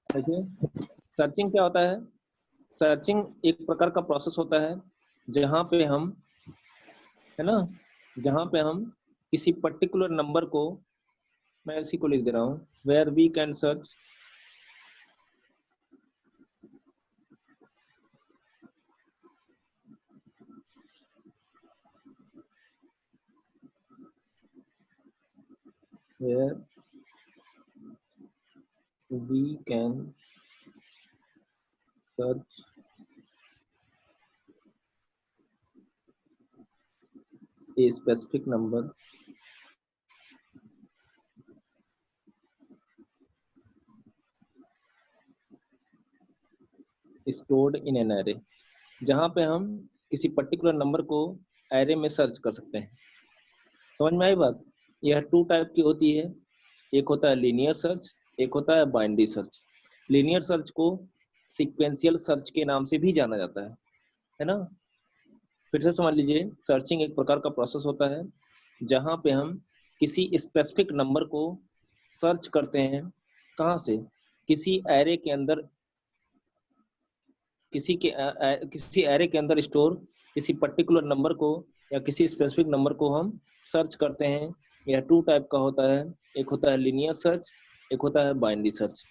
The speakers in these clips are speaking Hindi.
देखिए सर्चिंग क्या होता है। सर्चिंग एक प्रकार का प्रोसेस होता है जहाँ पे हम, है ना, जहाँ पे हम किसी पर्टिकुलर नंबर को, मैं इसी को लिख दे रहा हूँ, where we can search where we can search a specific number stored in an array, जहाँ पे हम किसी पर्टिकुलर नंबर को एरे में सर्च कर सकते हैं। समझ में आई बात। यह टू टाइप की होती है, एक होता है लीनियर सर्च, एक होता है बाइनरी सर्च। लीनियर सर्च को सीक्वेंशियल सर्च के नाम से भी जाना जाता है ना। फिर से समझ लीजिए, सर्चिंग एक प्रकार का प्रोसेस होता है जहाँ पे हम किसी स्पेसिफिक नंबर को सर्च करते हैं। कहाँ से? किसी एरे के अंदर, किसी एरे के अंदर स्टोर किसी पर्टिकुलर नंबर को या किसी स्पेसिफिक नंबर को हम सर्च करते हैं। यह टू टाइप का होता है, एक होता है लीनियर सर्च, एक होता है बाइनरी सर्च।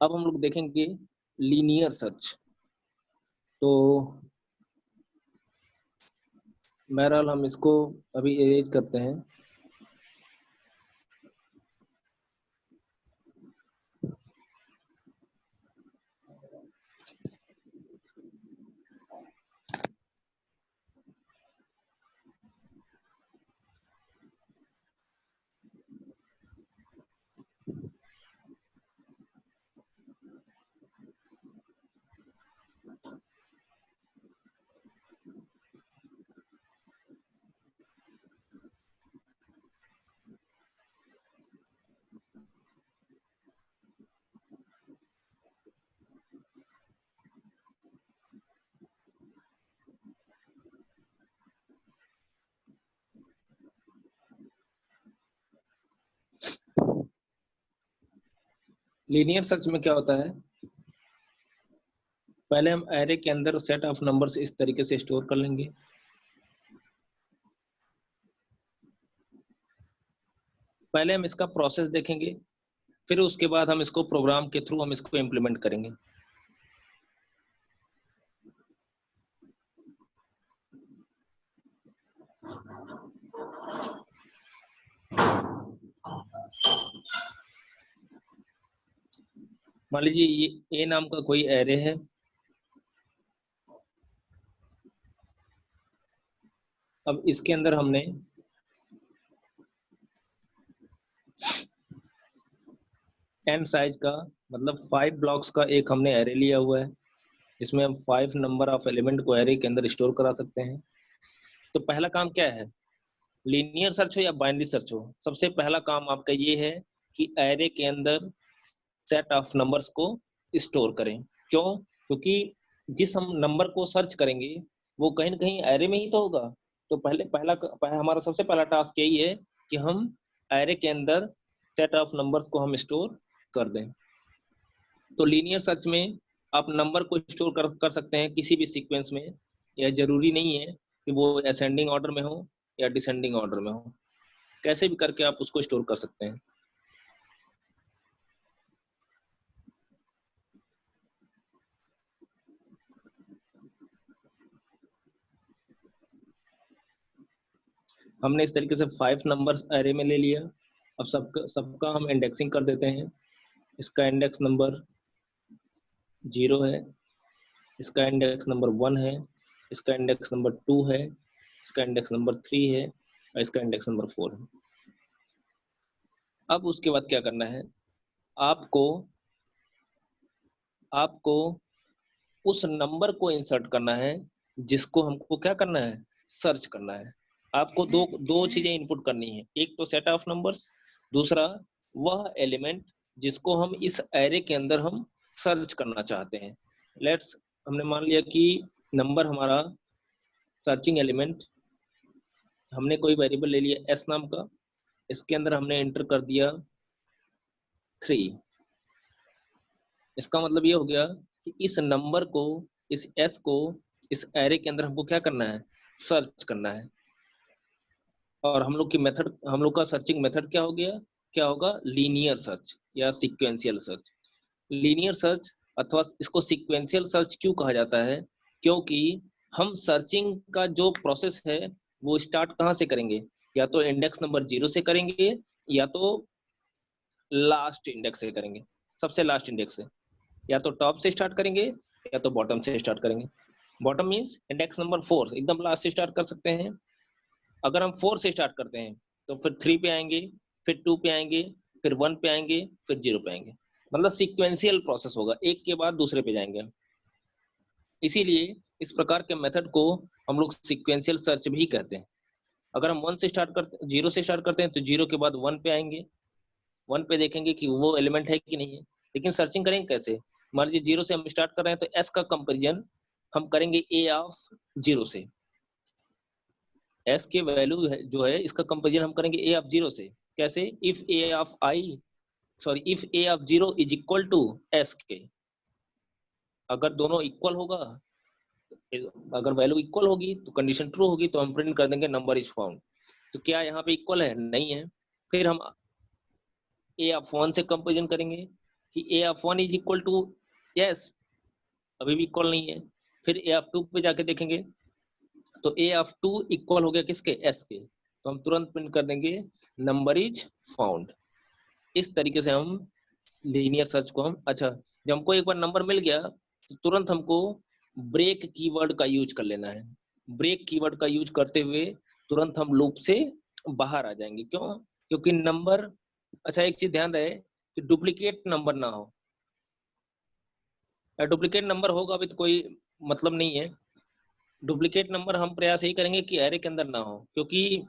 अब हम लोग देखेंगे लीनियर सर्च। तो बहरहाल हम इसको अभी इरेज करते हैं। लीनियर सर्च में क्या होता है, पहले हम एरे के अंदर सेट ऑफ नंबर्स इस तरीके से स्टोर कर लेंगे। पहले हम इसका प्रोसेस देखेंगे, फिर उसके बाद हम इसको प्रोग्राम के थ्रू हम इसको इम्प्लीमेंट करेंगे। मान लीजिए ये ए नाम का कोई एरे है। अब इसके अंदर हमने n साइज का, मतलब 5 ब्लॉक्स का एक हमने एरे लिया हुआ है। इसमें हम 5 नंबर ऑफ एलिमेंट को एरे के अंदर स्टोर करा सकते हैं। तो पहला काम क्या है, लीनियर सर्च हो या बाइनरी सर्च हो, सबसे पहला काम आपका ये है कि एरे के अंदर सेट ऑफ नंबर्स को स्टोर करें। क्यों? क्योंकि जिस हम नंबर को सर्च करेंगे वो कहीं ना कहीं एरे में ही तो होगा। तो हमारा सबसे पहला टास्क यही है कि हम एरे के अंदर सेट ऑफ नंबर्स को हम स्टोर कर दें। तो लीनियर सर्च में आप नंबर को स्टोर कर सकते हैं किसी भी सीक्वेंस में। यह जरूरी नहीं है कि वो असेंडिंग ऑर्डर में हो या डिसेंडिंग ऑर्डर में हो, कैसे भी करके आप उसको स्टोर कर सकते हैं। हमने इस तरीके से 5 नंबर्स एरे में ले लिया। अब सबका हम इंडेक्सिंग कर देते हैं। इसका इंडेक्स नंबर 0 है, इसका इंडेक्स नंबर 1 है, इसका इंडेक्स नंबर 2 है, इसका इंडेक्स नंबर 3 है और इसका इंडेक्स नंबर 4 है। अब उसके बाद क्या करना है, आपको आपको उस नंबर को इंसर्ट करना है जिसको हमको क्या करना है, सर्च करना है। आपको दो दो चीजें इनपुट करनी है, एक तो सेट ऑफ नंबर्स, दूसरा वह एलिमेंट जिसको हम इस एरे के अंदर हम सर्च करना चाहते हैं। लेट्स, हमने मान लिया कि नंबर हमारा सर्चिंग एलिमेंट, हमने कोई वेरिएबल ले लिया एस नाम का, इसके अंदर हमने एंटर कर दिया 3। इसका मतलब ये हो गया कि इस नंबर को, इस एस को इस एरे के अंदर हमको क्या करना है, सर्च करना है। और हम लोग की मेथड, हम लोग का सर्चिंग मेथड क्या हो गया, क्या होगा, लीनियर सर्च या सीक्वेंशियल सर्च। लीनियर सर्च अथवा इसको सीक्वेंशियल सर्च क्यों कहा जाता है, क्योंकि हम सर्चिंग का जो प्रोसेस है वो स्टार्ट कहाँ से करेंगे, या तो इंडेक्स नंबर 0 से करेंगे, या तो लास्ट इंडेक्स से करेंगे, सबसे लास्ट इंडेक्स से। या तो टॉप से स्टार्ट करेंगे या तो बॉटम से स्टार्ट करेंगे। बॉटम मीन्स इंडेक्स नंबर 4 एकदम लास्ट से स्टार्ट कर सकते हैं। अगर हम 4 से स्टार्ट करते हैं तो फिर 3 पे आएंगे, फिर 2 पे आएंगे, फिर 1 पे आएंगे, फिर 0 पे आएंगे। मतलब सीक्वेंशियल प्रोसेस होगा, एक के बाद दूसरे पे जाएंगे। इसीलिए इस प्रकार के मेथड को हम लोग सीक्वेंशियल सर्च भी कहते हैं। अगर हम 1 से स्टार्ट करते, 0 से स्टार्ट करते हैं तो 0 के बाद 1 पे आएंगे, 1 पे देखेंगे कि वो एलिमेंट है कि नहीं है। लेकिन सर्चिंग करेंगे कैसे, मान लीजिए 0 से हम स्टार्ट कर रहे हैं तो एस का कंपेरिजन हम करेंगे ए ऑफ 0 से। एस के वैल्यू है जो है, इसका कंपेरिजन हम करेंगे ए ऑफ 0 से। कैसे, if A of I, sorry if A of 0 is equal to S K. अगर दोनों इक्वल होगा, अगर वैल्यू इक्वल होगी तो कंडीशन ट्रू होगी, तो हम प्रिंट कर देंगे नंबर इज फाउंड। तो क्या यहाँ पे इक्वल है, नहीं है। फिर हम ए ऑफ 1 से कंपेरिजन करेंगे कि a of 1 is equal to s, अभी भी इक्वल नहीं है। फिर ए ऑफ 2 पे जाके देखेंगे तो ए ऑफ 2 इक्वल हो गया किसके, एस के, तो हम तुरंत प्रिंट कर देंगे नंबर इज फाउंड। इस तरीके से हम लीनियर सर्च को हम, अच्छा जब हमको एक बार नंबर मिल गया तो तुरंत हमको ब्रेक कीवर्ड का यूज कर लेना है। ब्रेक कीवर्ड का यूज करते हुए तुरंत हम लूप से बाहर आ जाएंगे। क्यों, क्योंकि नंबर, अच्छा एक चीज ध्यान रहे कि डुप्लीकेट नंबर ना हो। डुप्लीकेट नंबर होगा अभी तो कोई मतलब नहीं है। डुप्लीकेट नंबर हम प्रयास यही करेंगे कि एरे के अंदर ना हो, क्योंकि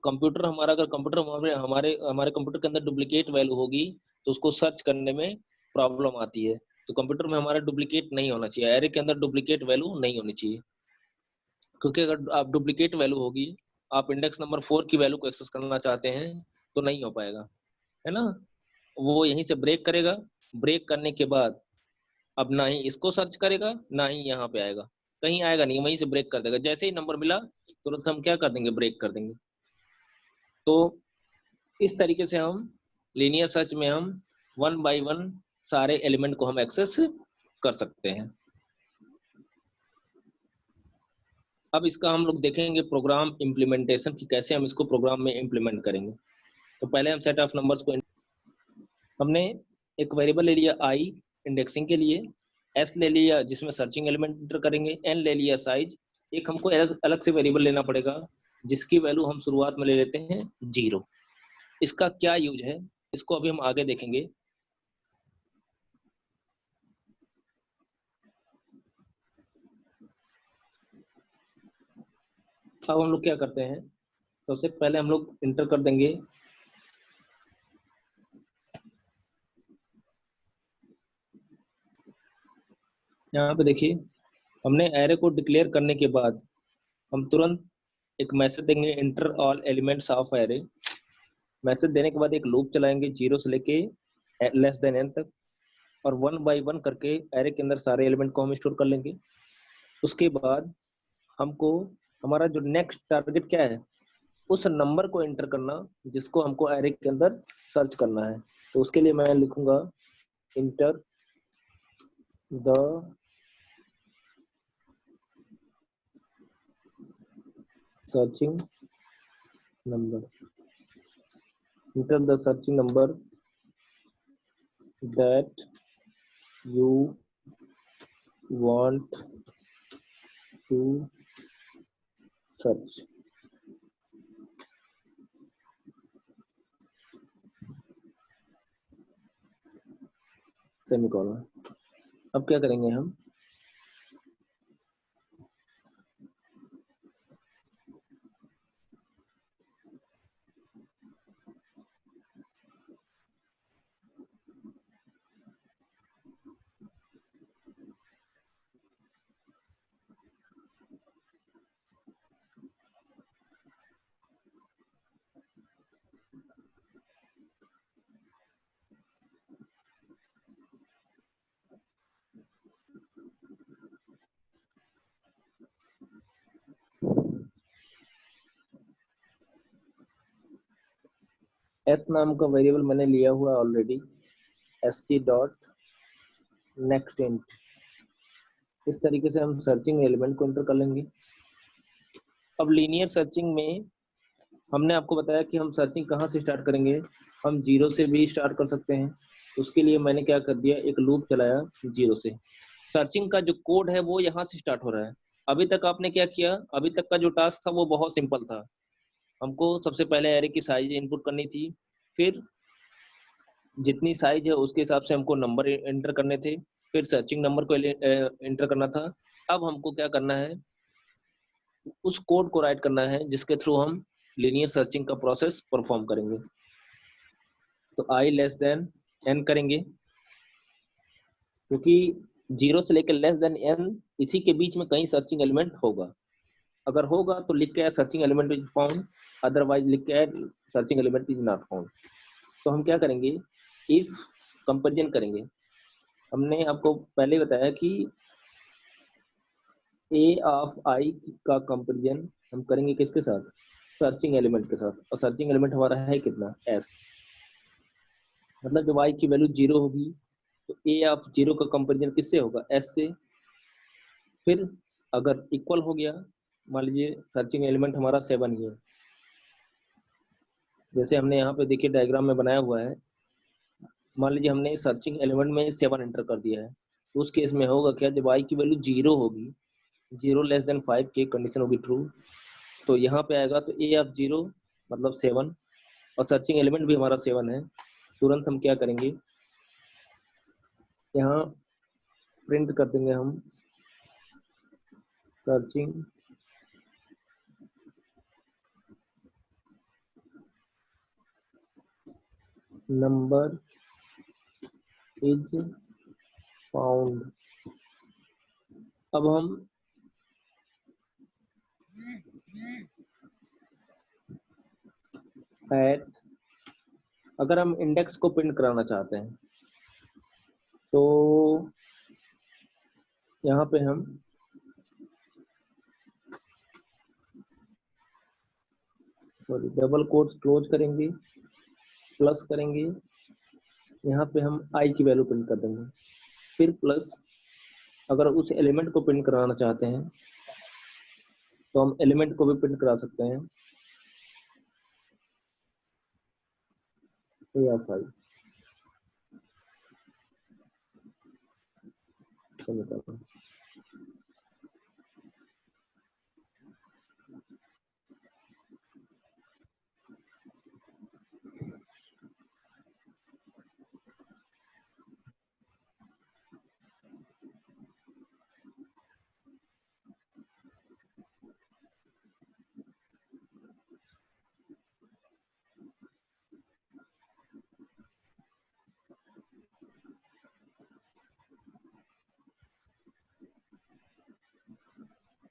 कंप्यूटर हमारा, अगर कंप्यूटर हमारे हमारे हमारे कंप्यूटर के अंदर डुप्लीकेट वैल्यू होगी तो उसको सर्च करने में प्रॉब्लम आती है। तो कंप्यूटर में हमारा डुप्लीकेट नहीं होना चाहिए, एरे के अंदर डुप्लीकेट वैल्यू नहीं होनी चाहिए। क्योंकि अगर आप डुप्लीकेट वैल्यू होगी, आप इंडेक्स नंबर 4 की वैल्यू को एक्सेस करना चाहते हैं तो नहीं हो पाएगा, है ना। वो यहीं से ब्रेक करेगा, ब्रेक करने के बाद अब ना ही इसको सर्च करेगा ना ही यहाँ पे आएगा, कहीं आएगा नहीं, वहीं से ब्रेक कर देगा। जैसे ही नंबर मिला तुरंत हम क्या कर देंगे, ब्रेक कर देंगे। तो इस तरीके से हम लीनियर सर्च में हम 1 बाय 1 सारे एलिमेंट को हम एक्सेस कर सकते हैं। अब इसका हम लोग देखेंगे प्रोग्राम इम्प्लीमेंटेशन की, कैसे हम इसको प्रोग्राम में इम्प्लीमेंट करेंगे। तो पहले हम सेट ऑफ नंबर्स को, हमने एक वेरिएबल ले लिया आई इंडेक्सिंग के लिए, एस ले लिया जिसमें सर्चिंग एलिमेंट एंटर करेंगे, एन ले लिया साइज। एक हमको अलग अलग से वेरिएबल लेना पड़ेगा जिसकी वैल्यू हम शुरुआत में ले लेते हैं 0। इसका क्या यूज है, इसको अभी हम आगे देखेंगे। अब हम लोग क्या करते हैं, सबसे पहले हम लोग इंटर कर देंगे यहाँ पे, देखिए हमने एरे को डिक्लेयर करने के बाद हम तुरंत एक मैसेज देंगे, inter all elements of array. Message देने के बाद एक लूप चलाएंगे 0 से लेके लेस देन n तक, और 1 बाय 1 करके एरे के अंदर सारे एलिमेंट को हम स्टोर कर लेंगे। उसके बाद हमको, हमारा जो नेक्स्ट टारगेट क्या है, उस नंबर को एंटर करना जिसको हमको एरे के अंदर सर्च करना है। तो उसके लिए मैं लिखूंगा enter the searching number, enter the searching number that you want to search। Semicolon. अब क्या करेंगे हम, एस नाम का वेरिएबल मैंने लिया हुआ already, sc dot next int. इस तरीके से हम सर्चिंग एलिमेंट को एंटर कर लेंगे। अब लीनियर सर्चिंग में हमने आपको बताया कि हम सर्चिंग कहाँ से स्टार्ट करेंगे, हम 0 से भी स्टार्ट कर सकते हैं। उसके लिए मैंने क्या कर दिया, एक लूप चलाया 0 से। सर्चिंग का जो कोड है वो यहाँ से स्टार्ट हो रहा है। अभी तक आपने क्या किया, अभी तक का जो टास्क था वो बहुत सिंपल था। हमको सबसे पहले एरे की साइज इनपुट करनी थी, फिर जितनी साइज है उसके हिसाब से हमको नंबर एंटर करने थे, फिर सर्चिंग नंबर को एंटर करना था। अब हमको क्या करना है, उस कोड को राइट करना है जिसके थ्रू हम लीनियर सर्चिंग का प्रोसेस परफॉर्म करेंगे। तो i लेस देन n करेंगे, क्योंकि 0 से लेकर लेस देन n इसी के बीच में कहीं सर्चिंग एलिमेंट होगा। अगर होगा तो लिख के add searching element is found, otherwise लिख के add searching element is not found. तो हम क्या करेंगे, इफ कंपेरिजन करेंगे। हमने आपको पहले बताया कि a ऑफ i का कंपेरिजन हम करेंगे किसके साथ, सर्चिंग एलिमेंट के साथ। और सर्चिंग एलिमेंट हमारा है कितना, s। मतलब जब i की वैल्यू 0 होगी तो a ऑफ 0 का कंपेरिजन किससे होगा, s से। फिर अगर इक्वल हो गया, मान लीजिए सर्चिंग एलिमेंट हमारा 7 ही है, जैसे हमने यहाँ पे देखिए डायग्राम में बनाया हुआ है। मान लीजिए हमने सर्चिंग एलिमेंट में 7 एंटर कर दिया है, तो उस केस में होगा क्या, जब i की वैल्यू 0 होगी, 0 लेस देन 5 की कंडीशन होगी ट्रू, तो यहाँ पे आएगा तो a ऑफ 0 मतलब 7, और सर्चिंग एलिमेंट भी हमारा 7 है। तुरंत हम क्या करेंगे, यहाँ प्रिंट कर देंगे हम सर्चिंग नंबर इज फाउंड। अब हम एट, अगर हम इंडेक्स को प्रिंट कराना चाहते हैं तो यहाँ पे हम डबल कोट्स क्लोज करेंगे, प्लस करेंगे, यहाँ पे हम i की वैल्यू प्रिंट कर देंगे, फिर प्लस। अगर उस एलिमेंट को प्रिंट कराना चाहते हैं तो हम एलिमेंट को भी प्रिंट करा सकते हैं, a ऑफ i समीकरण।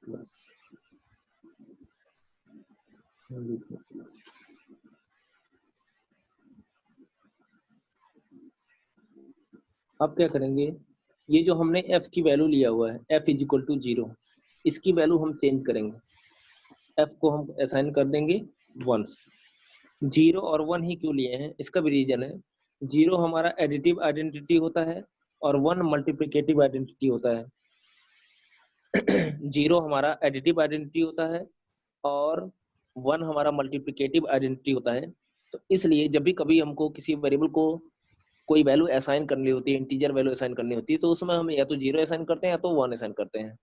प्लस अब क्या करेंगे, ये जो हमने f की वैल्यू लिया हुआ है, f इज इक्वल टू 0, इसकी वैल्यू हम चेंज करेंगे। f को हम असाइन कर देंगे 1। 0 और 1 ही क्यों लिए हैं, इसका भी रीजन है। 0 हमारा एडिटिव आइडेंटिटी होता है और 1 मल्टीप्लिकेटिव आइडेंटिटी होता है। 0 हमारा एडिटिव आइडेंटिटी होता है और 1 हमारा मल्टीप्लिकेटिव आइडेंटिटी होता है। तो इसलिए जब भी कभी हमको किसी वेरिएबल को कोई वैल्यू असाइन करनी होती है, इंटीजर वैल्यू असाइन करनी होती है, तो उसमें हम या तो 0 असाइन करते हैं या तो 1 असाइन करते हैं।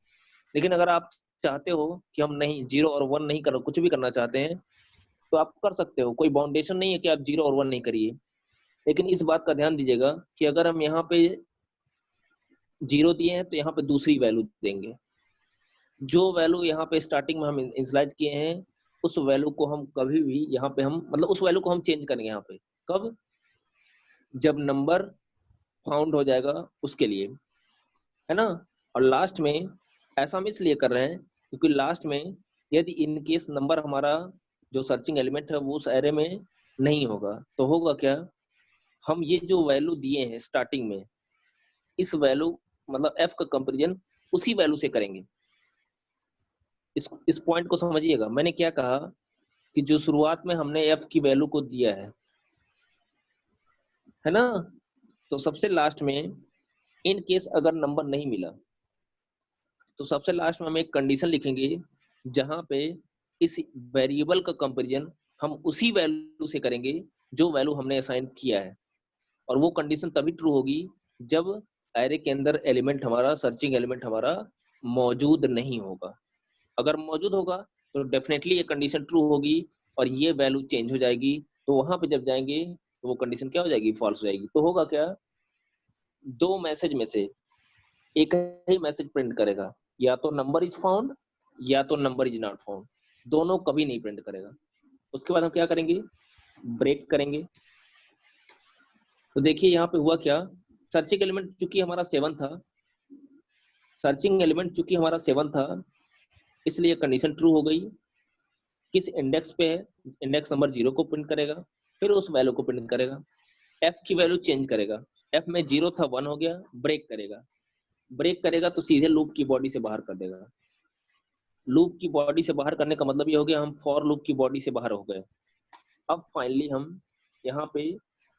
लेकिन अगर आप चाहते हो कि हम नहीं 0 और 1 नहीं कर, कुछ भी करना चाहते हैं, तो आप कर सकते हो। कोई बाउंडेशन नहीं है कि आप 0 और 1 नहीं करिए। लेकिन इस बात का ध्यान दीजिएगा कि अगर हम यहाँ पे 0 दिए हैं तो यहाँ पे दूसरी वैल्यू देंगे। जो वैल्यू यहाँ पे स्टार्टिंग में हम इनिशियलाइज किए हैं, उस वैल्यू को हम कभी भी यहाँ पे हम मतलब उस वैल्यू को हम चेंज करेंगे यहाँ पे। कब, जब नंबर फाउंड हो जाएगा उसके लिए, है ना। और लास्ट में ऐसा हम इसलिए कर रहे हैं क्योंकि लास्ट में यदि इन केस नंबर हमारा जो सर्चिंग एलिमेंट है वो उस एरे में नहीं होगा, तो होगा क्या, हम ये जो वैल्यू दिए हैं स्टार्टिंग में, इस वैल्यू मतलब f का कंपैरिजन उसी वैल्यू से करेंगे। इस पॉइंट को समझिएगा। मैंने क्या कहा कि जो शुरुआत में हमने f की वैल्यू को दिया है, है ना। तो सबसे लास्ट में इन केस अगर नंबर नहीं मिला तो सबसे लास्ट में हम एक कंडीशन लिखेंगे जहां पे इस वेरिएबल का कंपैरिजन हम उसी वैल्यू से करेंगे जो वैल्यू हमने असाइन किया है, और वो कंडीशन तभी ट्रू होगी जब एरे के अंदर एलिमेंट हमारा, सर्चिंग एलिमेंट हमारा मौजूद नहीं होगा। अगर मौजूद होगा तो डेफिनेटली ये कंडीशन ट्रू होगी और ये वैल्यू चेंज हो जाएगी। तो वहां पे जब जाएंगे तो वो कंडीशन क्या हो जाएगी, फॉल्स हो जाएगी। तो होगा क्या, दो मैसेज में से एक ही मैसेज प्रिंट करेगा, या तो नंबर इज फाउंड या तो नंबर इज नॉट फाउंड, दोनों कभी नहीं प्रिंट करेगा। उसके बाद हम क्या करेंगे, ब्रेक करेंगे। तो देखिए यहाँ पे हुआ क्या, सर्चिंग एलिमेंट चूंकि हमारा 7 था, सर्चिंग एलिमेंट चूंकि हमारा 7 था, इसलिए कंडीशन ट्रू हो गई। किस इंडेक्स पे है, इंडेक्स नंबर 0 को प्रिंट करेगा, फिर उस वैल्यू को प्रिंट करेगा। एफ की वैल्यू चेंज करेगा, एफ में 0 था 1 हो गया, ब्रेक करेगा। ब्रेक करेगा तो सीधे लूप की बॉडी से बाहर कर देगा। लूप की बॉडी से बाहर करने का मतलब ये हो गया हम फॉर लूप की बॉडी से बाहर हो गए। अब फाइनली हम यहाँ पे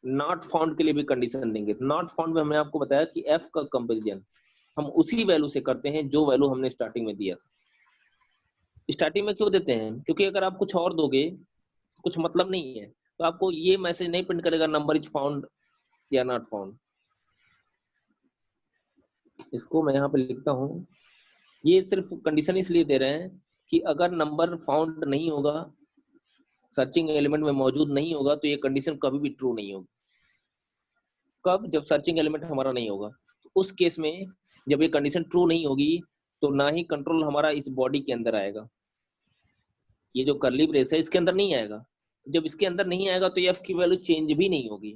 नॉट फाउंड के लिए भी कंडीशन देंगे। नॉट फाउंड में हमने आपको बताया कि एफ का कंपेरिजन हम उसी वैल्यू से करते हैं जो वैल्यू हमने स्टार्टिंग में दिया था। स्टार्टिंग में क्यों देते हैं, क्योंकि अगर आप कुछ और दोगे कुछ मतलब नहीं है, तो आपको ये मैसेज नहीं प्रिंट करेगा नंबर इज फाउंड या नॉट फाउंड। इसको मैं यहाँ पे लिखता हूँ, ये सिर्फ कंडीशन इसलिए दे रहे हैं कि अगर नंबर फाउंड नहीं होगा, सर्चिंग एलिमेंट में मौजूद नहीं होगा, तो ये कंडीशन कभी भी ट्रू नहीं होगी। कब, जब सर्चिंग एलिमेंट हमारा नहीं होगा। तो उस केस में जब ये कंडीशन ट्रू नहीं होगी तो ना ही कंट्रोल हमारा इस बॉडी के अंदर आएगा, ये जो कर्ली ब्रेस है इसके अंदर नहीं आएगा। जब इसके अंदर नहीं आएगा तो एफ की वैल्यू चेंज भी नहीं होगी।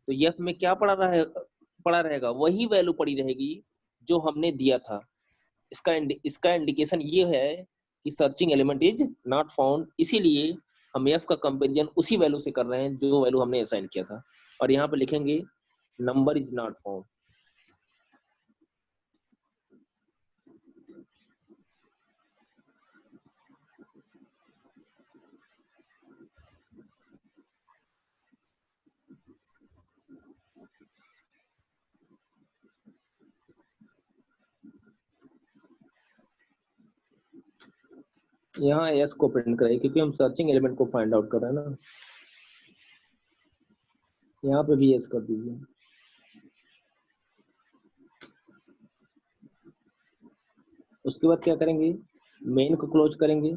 तो एफ में क्या पड़ा रहेगा, वही वैल्यू पड़ी रहेगी जो हमने दिया था। इसका इंडिकेशन ये है कि searching element is not found, इसीलिए हम एफ का कंपेरिजन उसी वैल्यू से कर रहे हैं जो वैल्यू हमने असाइन किया था। और यहाँ पे लिखेंगे नंबर इज नॉट फाउंड। यहाँ एस को प्रिंट करें क्योंकि हम सर्चिंग एलिमेंट को फाइंड आउट कर रहे हैं ना। यहाँ पे भी एस कर दीजिए। उसके बाद क्या करेंगे, मेन को क्लोज करेंगे।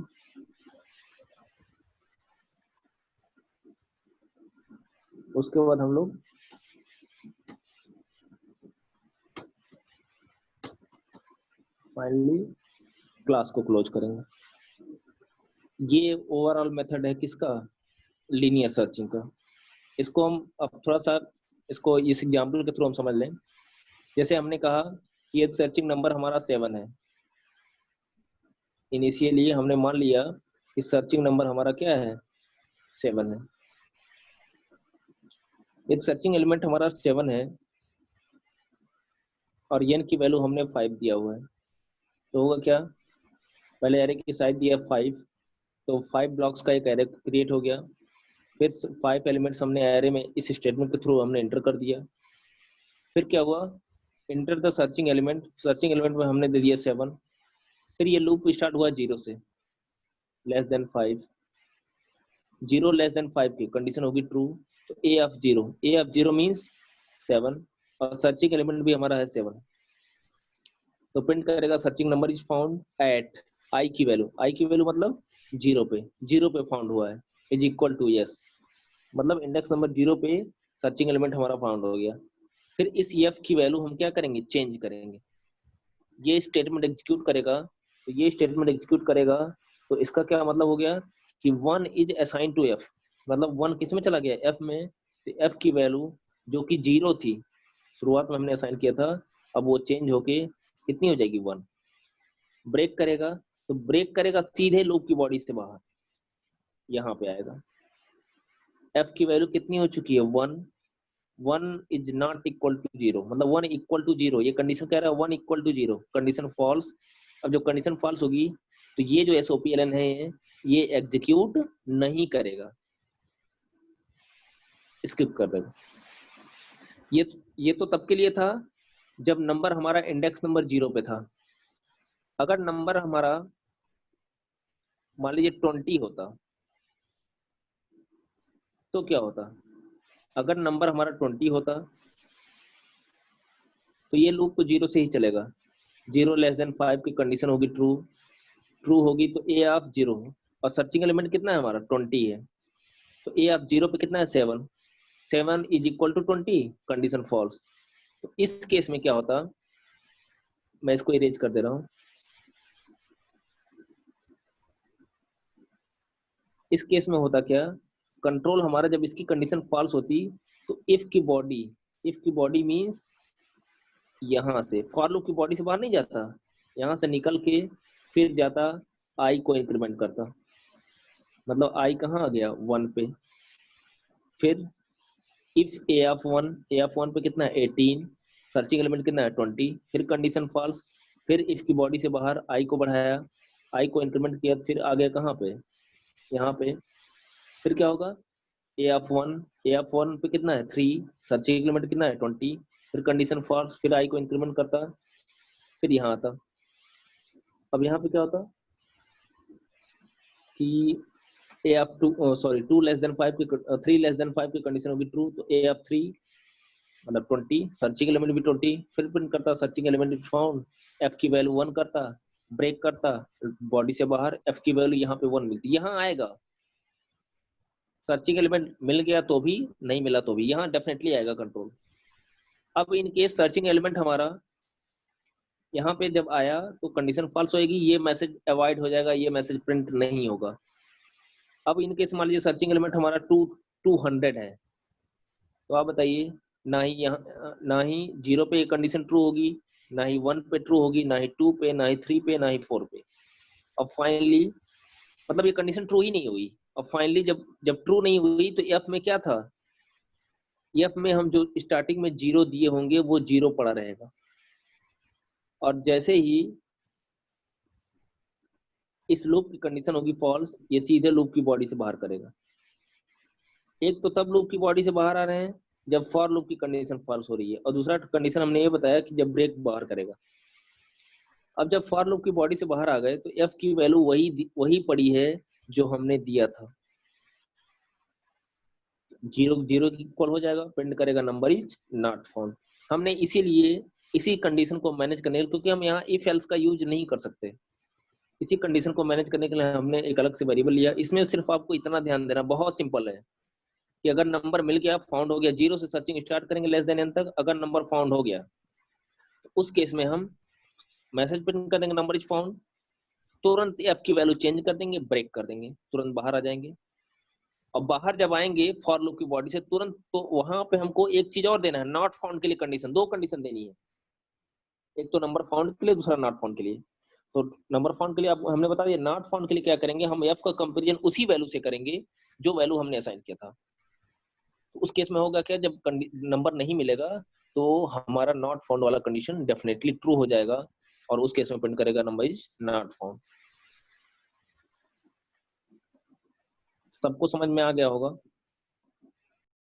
उसके बाद हम लोग फाइनली क्लास को क्लोज करेंगे। ये ओवरऑल मेथड है किसका, लीनियर सर्चिंग का। इसको हम अब थोड़ा सा इसको इस एग्जांपल के थ्रू हम समझ लें। जैसे हमने कहा कि ये सर्चिंग नंबर हमारा 7 है, इनिशियली हमने मान लिया कि सर्चिंग नंबर हमारा क्या है, 7 है। एक सर्चिंग एलिमेंट हमारा 7 है और n की वैल्यू हमने 5 दिया हुआ है। तो होगा क्या, पहले एरे की साइज दिया 5, तो 5 ब्लॉक्स का एक एरे क्रिएट हो गया। फिर 5 एलिमेंट्स हमने एरे में इस स्टेटमेंट के थ्रू हमने एंटर कर दिया। फिर क्या हुआ, enter the searching element, searching element में हमने दे दिया 7। फिर ये लूप स्टार्ट हुआ 0 से, लेस देन 5, 0 लेस देन 5 की कंडीशन होगी ट्रू। तो ए ऑफ 0 मीन्स 7, और सर्चिंग एलिमेंट भी हमारा है 7। तो प्रिंट करेगा searching number is found at i की वैल्यू मतलब 0 पे फाउंड हुआ है, इज इक्वल टू यस, मतलब इंडेक्स नंबर 0 पे सर्चिंग एलिमेंट हमारा फाउंड हो गया। फिर इस एफ की वैल्यू हम क्या करेंगे, चेंज करेंगे। ये स्टेटमेंट एग्जीक्यूट करेगा, तो ये स्टेटमेंट एग्जीक्यूट करेगा तो इसका क्या मतलब हो गया कि 1 इज असाइन टू एफ, मतलब 1 किस में चला गया, एफ में। तो एफ की वैल्यू जो कि 0 थी शुरुआत में हमने असाइन किया था, अब वो चेंज होके कितनी हो जाएगी, 1। ब्रेक करेगा, तो ब्रेक करेगा सीधे लूप की बॉडी से बाहर, यहाँ पे आएगा। एफ की वैल्यू कितनी हो चुकी है, 1। 1 इज नॉट इक्वल टू 0, मतलब 1 इक्वल टू 0, ये कंडीशन कह रहा है 1 इक्वल टू 0, कंडीशन फॉल्स। अब जो कंडीशन फॉल्स होगी तो ये जो SOPLN है ये एग्जीक्यूट नहीं करेगा, स्किप कर देगा। ये तो तब के लिए था जब नंबर हमारा इंडेक्स नंबर 0 पे था। अगर नंबर हमारा मान लीजिए 20 होता तो क्या होता? अगर नंबर हमारा 20 होता तो ये लूप तो 0 से ही चलेगा। 0 लेस देन 5 की कंडीशन होगी ट्रू। ट्रू होगी तो ए ऑफ 0, और सर्चिंग एलिमेंट कितना है हमारा 20 है, तो ए ऑफ 0 पे कितना है 7। 7 is equal to 20, condition false. तो इस केस में क्या होता, मैं इसको इरेज कर दे रहा हूँ। इस केस में होता क्या, कंट्रोल हमारा जब इसकी कंडीशन फॉल्स होती तो इफ की बॉडी मींस यहाँ से फॉर लूप की बॉडी से बाहर नहीं जाता, यहाँ से निकल के फिर जाता आई को इंक्रीमेंट करता, मतलब आई कहाँ आ गया 1 पे। फिर इफ ए ऑफ 1 पे कितना है 18, सर्चिंग एलिमेंट कितना है 20, फिर कंडीशन फॉल्स, फिर इफ की बॉडी से बाहर आई को बढ़ाया, आई को इंक्रीमेंट किया, फिर आ गया कहाँ पे यहाँ पे। फिर क्या होगा ए ऑफ वन पे कितना है 3, सर्चिंग एलिमेंट कितना है 20, फिर कंडीशन फॉल्स, फिर आई को इंक्रीमेंट करता, फिर यहाँ आता। अब यहाँ पे क्या होता कि ए ऑफ 2 लेस देन 5 की 3 लेस देन 5 की कंडीशन होगी ट्रू, तो ए ऑफ 3 मतलब 20, सर्चिंग एलिमेंट भी 20, फिर प्रिंट करता सर्चिंग एलिमेंट फाउंड, एफ की वैल्यू 1 करता, ब्रेक करता बॉडी से बाहर, एफ की वैल्यू यहाँ पे 1 मिलती, यहाँ आएगा। सर्चिंग एलिमेंट मिल गया तो भी, नहीं मिला तो भी, यहाँ डेफिनेटली आएगा कंट्रोल। अब इन केस सर्चिंग एलिमेंट हमारा यहाँ पे जब आया तो कंडीशन फॉल्स होएगी, ये मैसेज अवॉइड हो जाएगा, ये मैसेज प्रिंट नहीं होगा। अब इन केस मान लीजिए सर्चिंग एलिमेंट हमारा 200 है, तो आप बताइए, ना ही यहाँ ना ही 0 पे कंडीशन ट्रू होगी, ना ही 1 पे ट्रू होगी, ना ही 2 पे, ना ही 3 पे, ना ही 4 पे। अब फाइनली मतलब ये कंडीशन ट्रू ही नहीं हुई। अब फाइनली जब जब ट्रू नहीं हुई तो एफ में क्या था, एफ में हम जो स्टार्टिंग में 0 दिए होंगे वो 0 पड़ा रहेगा, और जैसे ही इस लूप की कंडीशन होगी फॉल्स, ये सीधे लूप की बॉडी से बाहर करेगा। एक तो तब लूप की बॉडी से बाहर आ रहे हैं जब फॉर लूप की कंडीशन फॉल्स हो रही है, और दूसरा कंडीशन हमने ये बताया कि जब ब्रेक बाहर करेगा। अब जब फॉर लूप की बॉडी से बाहर आ गए तो एफ की वैल्यू वही पड़ी है जो हमने दिया था, 0 की इक्वल हो जाएगा, प्रिंट करेगा नंबर इज नॉट फाउंड। हमने इसीलिए इसी कंडीशन को मैनेज करने, क्योंकि हम यहाँ इफ एल्स का यूज नहीं कर सकते, इसी कंडीशन को मैनेज करने के लिए हमने एक अलग से वेरिएबल लिया। इसमें सिर्फ आपको इतना ध्यान देना, बहुत सिंपल है कि अगर नंबर मिल गया, फाउंड हो गया, 0 से सर्चिंग स्टार्ट करेंगे लेस देन n तक, अगर नंबर फाउंड हो गया तो उस केस में हम मैसेज प्रिंट कर देंगे नंबर इज फाउंड, तुरंत एफ की वैल्यू चेंज कर देंगे, ब्रेक कर देंगे, तुरंत बाहर आ जाएंगे। और बाहर जब आएंगे फॉर लूप की बॉडी से तुरंत, तो वहां पे हमको एक चीज और देना है, नॉट फाउंड के लिए कंडीशन, 2 कंडीशन देनी है, एक तो नंबर फाउंड के लिए, दूसरा नॉट फाउंड के लिए। तो नंबर फाउंड के लिए आप हमने बता दिया, नॉट फाउंड के लिए क्या करेंगे, हम एफ का कंपेरिजन उसी वैल्यू से करेंगे जो वैल्यू हमने असाइन किया था। तो उस केस में होगा क्या, जब नंबर नहीं मिलेगा तो हमारा नॉट फाउंड वाला कंडीशन डेफिनेटली ट्रू हो जाएगा, और उस केस में प्रिंट करेगा नंबर इज नॉट फाउंड। सबको समझ में आ गया होगा?